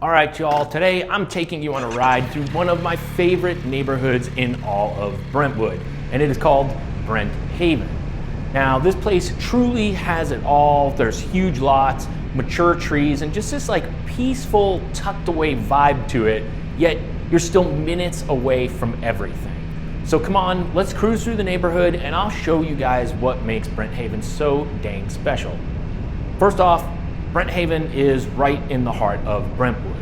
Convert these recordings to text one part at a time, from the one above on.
All right, y'all, today I'm taking you on a ride through one of my favorite neighborhoods in all of Brentwood, and it is called Brenthaven. Now, this place truly has it all. There's huge lots, mature trees, and just this like peaceful, tucked away vibe to it, yet you're still minutes away from everything. So come on, let's cruise through the neighborhood and I'll show you guys what makes Brenthaven so dang special. First off, Brenthaven is right in the heart of Brentwood.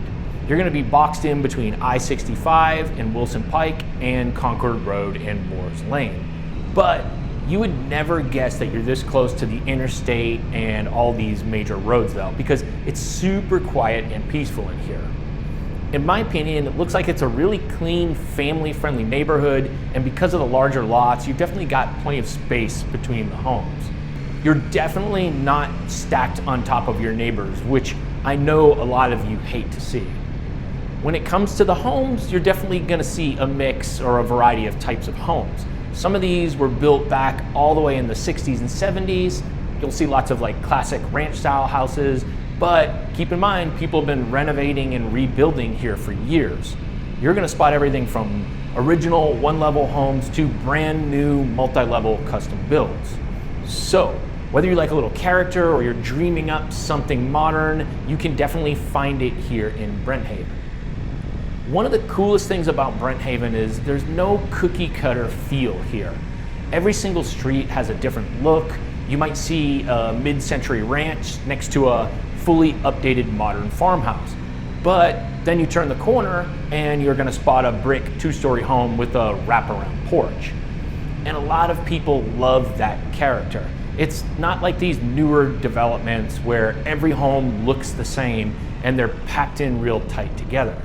You're gonna be boxed in between I-65 and Wilson Pike and Concord Road and Moores Lane. But you would never guess that you're this close to the interstate and all these major roads though, because it's super quiet and peaceful in here. In my opinion, it looks like it's a really clean, family-friendly neighborhood, and because of the larger lots, you've definitely got plenty of space between the homes. You're definitely not stacked on top of your neighbors, which I know a lot of you hate to see. When it comes to the homes, you're definitely gonna see a mix or a variety of types of homes. Some of these were built back all the way in the 60s and 70s. You'll see lots of like classic ranch style houses, but keep in mind, people have been renovating and rebuilding here for years. You're gonna spot everything from original one-level homes to brand new multi-level custom builds. So, whether you like a little character or you're dreaming up something modern, you can definitely find it here in Brenthaven. One of the coolest things about Brenthaven is there's no cookie cutter feel here. Every single street has a different look. You might see a mid-century ranch next to a fully updated modern farmhouse. But then you turn the corner and you're gonna spot a brick two-story home with a wraparound porch. And a lot of people love that character. It's not like these newer developments where every home looks the same and they're packed in real tight together.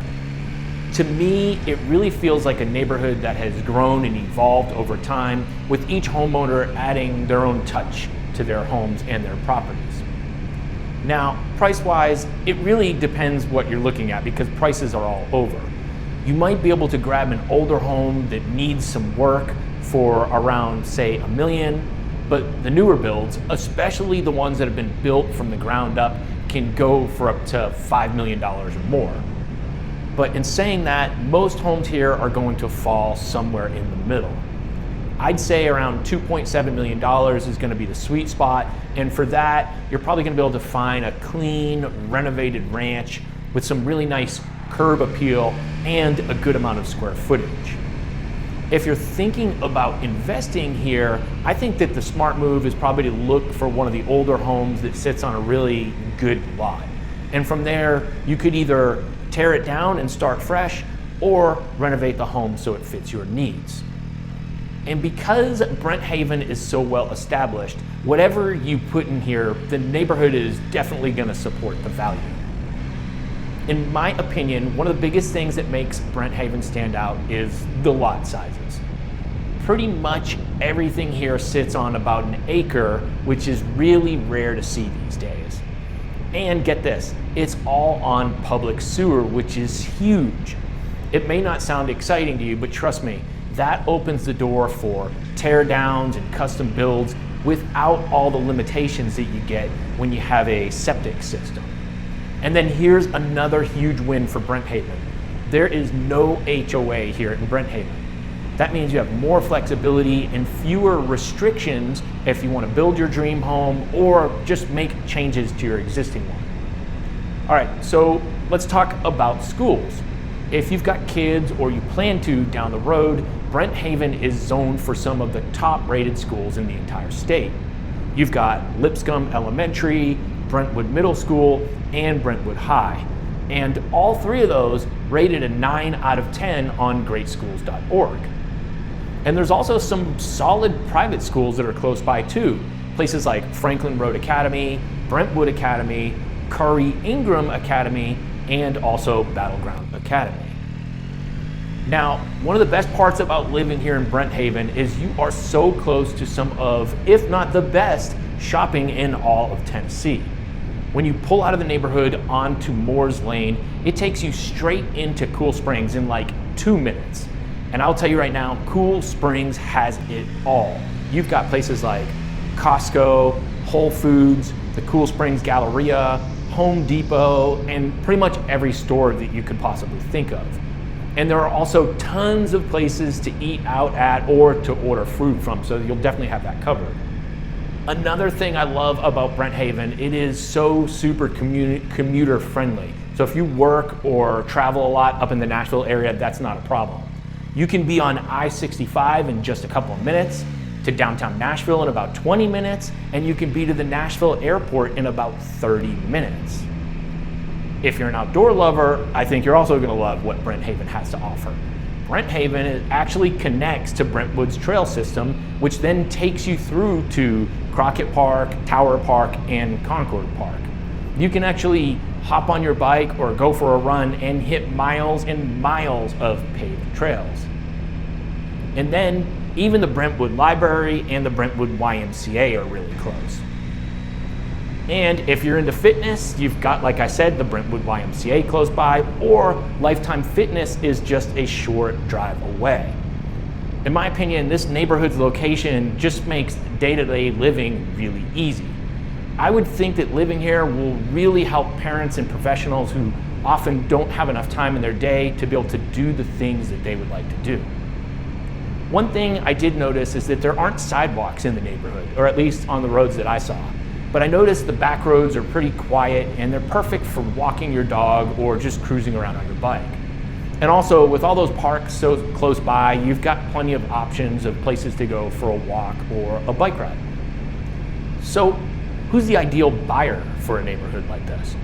To me, it really feels like a neighborhood that has grown and evolved over time, with each homeowner adding their own touch to their homes and their properties. Now, price-wise, it really depends what you're looking at because prices are all over. You might be able to grab an older home that needs some work for around, say, $1 million, but the newer builds, especially the ones that have been built from the ground up, can go for up to $5 million or more. But in saying that, most homes here are going to fall somewhere in the middle. I'd say around $2.7 million is gonna be the sweet spot, and for that, you're probably gonna be able to find a clean, renovated ranch with some really nice curb appeal and a good amount of square footage. If you're thinking about investing here, I think that the smart move is probably to look for one of the older homes that sits on a really good lot. And from there, you could either tear it down and start fresh or renovate the home so it fits your needs. And because Brenthaven is so well established, whatever you put in here, the neighborhood is definitely gonna support the value. In my opinion, one of the biggest things that makes Brenthaven stand out is the lot sizes. Pretty much everything here sits on about an acre, which is really rare to see these days. And get this, it's all on public sewer, which is huge. It may not sound exciting to you, but trust me, that opens the door for tear downs and custom builds without all the limitations that you get when you have a septic system. And then here's another huge win for Brenthaven. There is no HOA here in Brenthaven. That means you have more flexibility and fewer restrictions if you want to build your dream home or just make changes to your existing one. All right, so let's talk about schools. If you've got kids or you plan to down the road, Brenthaven is zoned for some of the top rated schools in the entire state. You've got Lipscomb Elementary, Brentwood Middle School, and Brentwood High. And all three of those rated a 9 out of 10 on greatschools.org. And there's also some solid private schools that are close by too. Places like Franklin Road Academy, Brentwood Academy, Curry Ingram Academy, and also Battleground Academy. Now, one of the best parts about living here in Brenthaven is you are so close to some of, if not the best, shopping in all of Tennessee. When you pull out of the neighborhood onto Moores Lane, it takes you straight into Cool Springs in like 2 minutes. And I'll tell you right now, Cool Springs has it all. You've got places like Costco, Whole Foods, the Cool Springs Galleria, Home Depot, and pretty much every store that you could possibly think of. And there are also tons of places to eat out at or to order food from, so you'll definitely have that covered. Another thing I love about Brenthaven, it is so super commuter friendly. So if you work or travel a lot up in the Nashville area, that's not a problem. You can be on I-65 in just a couple of minutes, to downtown Nashville in about 20 minutes, and you can be to the Nashville airport in about 30 minutes. If you're an outdoor lover, I think you're also gonna love what Brenthaven has to offer. Brenthaven actually connects to Brentwood's trail system, which then takes you through to Crockett Park, Tower Park, and Concord Park. You can actually hop on your bike or go for a run and hit miles and miles of paved trails. And then even the Brentwood Library and the Brentwood YMCA are really close. And if you're into fitness, you've got, like I said, the Brentwood YMCA close by, or Lifetime Fitness is just a short drive away. In my opinion, this neighborhood's location just makes day-to-day living really easy. I would think that living here will really help parents and professionals who often don't have enough time in their day to be able to do the things that they would like to do. One thing I did notice is that there aren't sidewalks in the neighborhood, or at least on the roads that I saw. But I noticed the back roads are pretty quiet and they're perfect for walking your dog or just cruising around on your bike. And also with all those parks so close by, you've got plenty of options of places to go for a walk or a bike ride. So who's the ideal buyer for a neighborhood like this?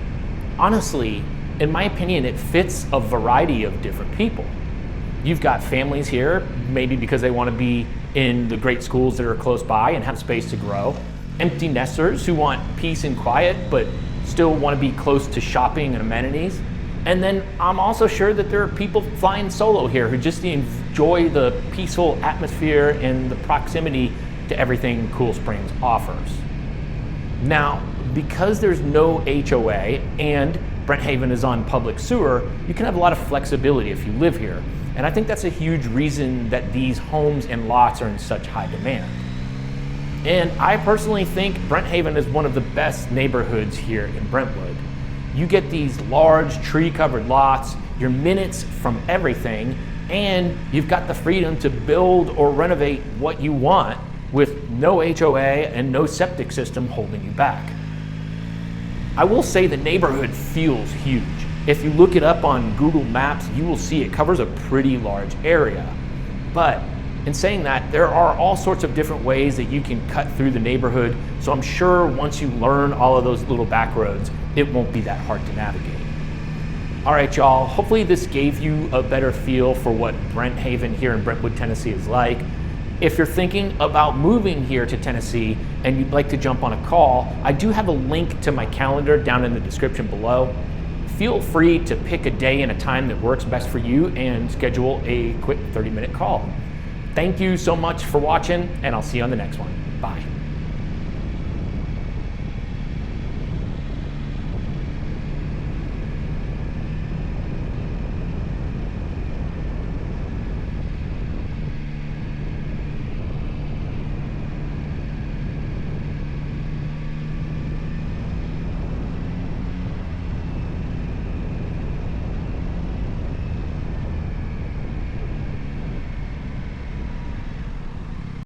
Honestly, in my opinion, it fits a variety of different people. You've got families here, maybe because they want to be in the great schools that are close by and have space to grow. Empty nesters who want peace and quiet, but still want to be close to shopping and amenities. And then I'm also sure that there are people flying solo here who just enjoy the peaceful atmosphere and the proximity to everything Cool Springs offers. Now, because there's no HOA and Brenthaven is on public sewer, you can have a lot of flexibility if you live here. And I think that's a huge reason that these homes and lots are in such high demand. And I personally think Brenthaven is one of the best neighborhoods here in Brentwood. You get these large tree-covered lots, you're minutes from everything, and you've got the freedom to build or renovate what you want with no HOA and no septic system holding you back. I will say the neighborhood feels huge. If you look it up on Google Maps, you will see it covers a pretty large area. But in saying that, there are all sorts of different ways that you can cut through the neighborhood, so I'm sure once you learn all of those little back roads, it won't be that hard to navigate. All right, y'all, hopefully this gave you a better feel for what Brenthaven here in Brentwood, Tennessee is like. If you're thinking about moving here to Tennessee and you'd like to jump on a call, I do have a link to my calendar down in the description below. Feel free to pick a day and a time that works best for you and schedule a quick 30-minute call. Thank you so much for watching, and I'll see you on the next one. Bye.